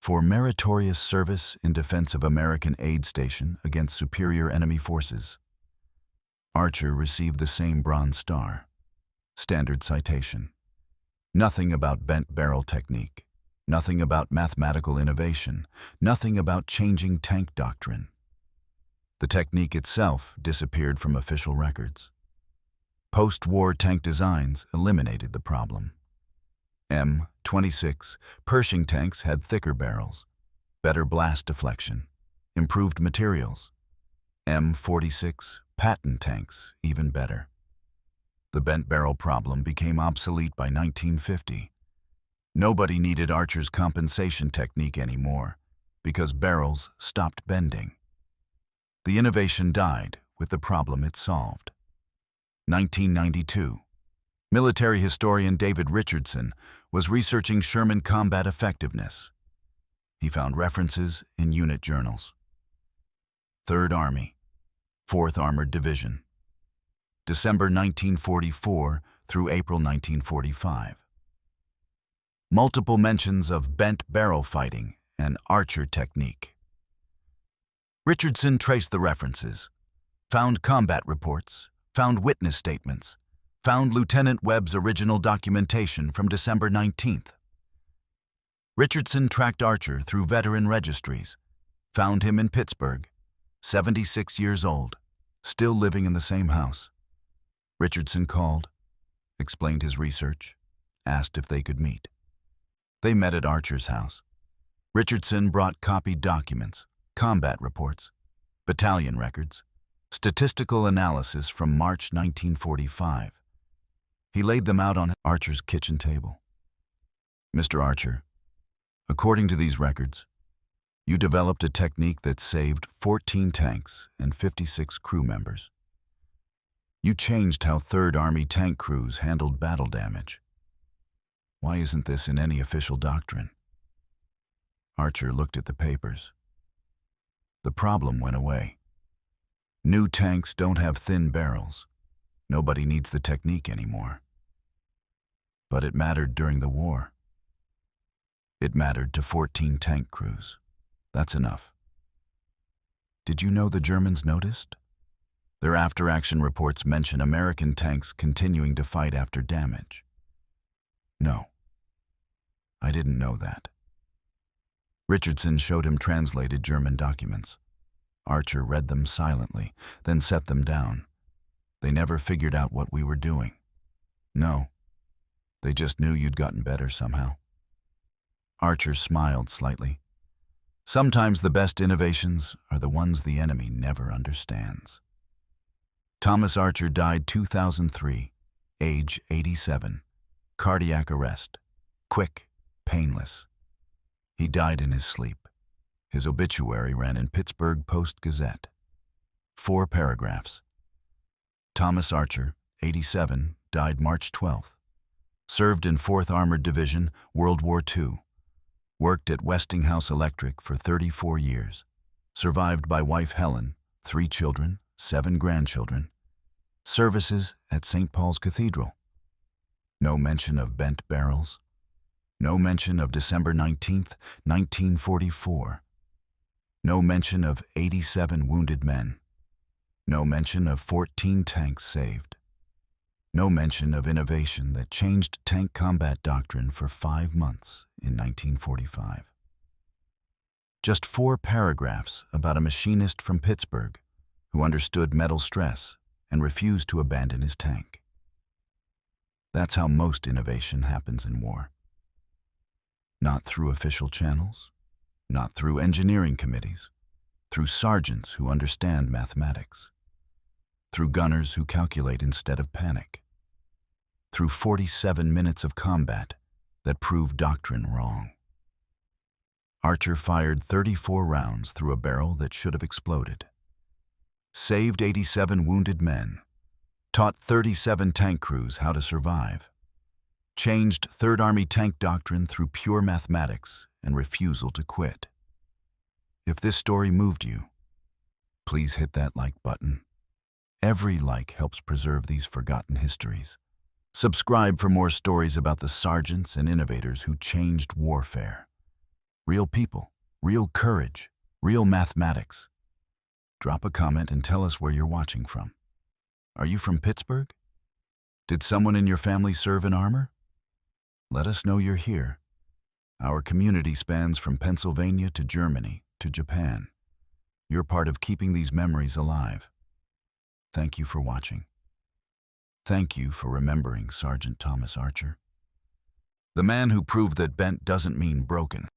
[SPEAKER 1] "For meritorious service in defense of American aid station against superior enemy forces." Archer received the same Bronze Star. Standard citation. Nothing about bent barrel technique. Nothing about mathematical innovation. Nothing about changing tank doctrine. The technique itself disappeared from official records. Post-war tank designs eliminated the problem. M26 Pershing tanks had thicker barrels, better blast deflection, improved materials. M46 Patton tanks even better. The bent barrel problem became obsolete by 1950. Nobody needed Archer's compensation technique anymore because barrels stopped bending. The innovation died with the problem it solved. 1992. Military historian David Richardson was researching Sherman combat effectiveness. He found references in unit journals. 3rd Army, 4th Armored Division, December 1944 through April 1945. Multiple mentions of bent barrel fighting and Archer technique. Richardson traced the references, found combat reports, found witness statements, found Lieutenant Webb's original documentation from December 19th. Richardson tracked Archer through veteran registries, Found him in Pittsburgh, 76 years old, still living in the same house. Richardson called, explained his research, asked if they could meet. They met at Archer's house. Richardson brought copied documents, combat reports, battalion records, statistical analysis from March 1945. He laid them out on Archer's kitchen table. Mr. Archer, according to these records, you developed a technique that saved 14 tanks and 56 crew members. You changed how 3rd Army tank crews handled battle damage. Why isn't this in any official doctrine? Archer looked at the papers. The problem went away. New tanks don't have thin barrels. Nobody needs the technique anymore. But it mattered during the war. It mattered to 14 tank crews. That's enough. Did you know the Germans noticed? Their after-action reports mention American tanks continuing to fight after damage. No, I didn't know that. Richardson showed him translated German documents. Archer read them silently, then set them down. They never figured out what we were doing. No, they just knew you'd gotten better somehow. Archer smiled slightly. Sometimes the best innovations are the ones the enemy never understands. Thomas Archer died 2003, age 87, cardiac arrest, quick, painless. He died in his sleep. His obituary ran in Pittsburgh Post-Gazette. 4 paragraphs. Thomas Archer, 87, died March 12th. Served in 4th Armored Division, World War II. Worked at Westinghouse Electric for 34 years. Survived by wife Helen, 3 children, 7 grandchildren. Services at St. Paul's Cathedral. No mention of bent barrels. No mention of December 19th, 1944. No mention of 87 wounded men. No mention of 14 tanks saved. No mention of innovation that changed tank combat doctrine for 5 months in 1945. Just 4 paragraphs about a machinist from Pittsburgh who understood metal stress and refused to abandon his tank. That's how most innovation happens in war. Not through official channels, not through engineering committees, through sergeants who understand mathematics, through gunners who calculate instead of panic, through 47 minutes of combat that proved doctrine wrong. Archer fired 34 rounds through a barrel that should have exploded, saved 87 wounded men, taught 37 tank crews how to survive, changed 3rd Army tank doctrine through pure mathematics and refusal to quit. If this story moved you, please hit that like button. Every like helps preserve these forgotten histories. Subscribe for more stories about the sergeants and innovators who changed warfare. Real people, real courage, real mathematics. Drop a comment and tell us where you're watching from. Are you from Pittsburgh? Did someone in your family serve in armor? Let us know you're here. Our community spans from Pennsylvania to Germany to Japan. You're part of keeping these memories alive. Thank you for watching. Thank you for remembering Sergeant Thomas Archer, the man who proved that bent doesn't mean broken.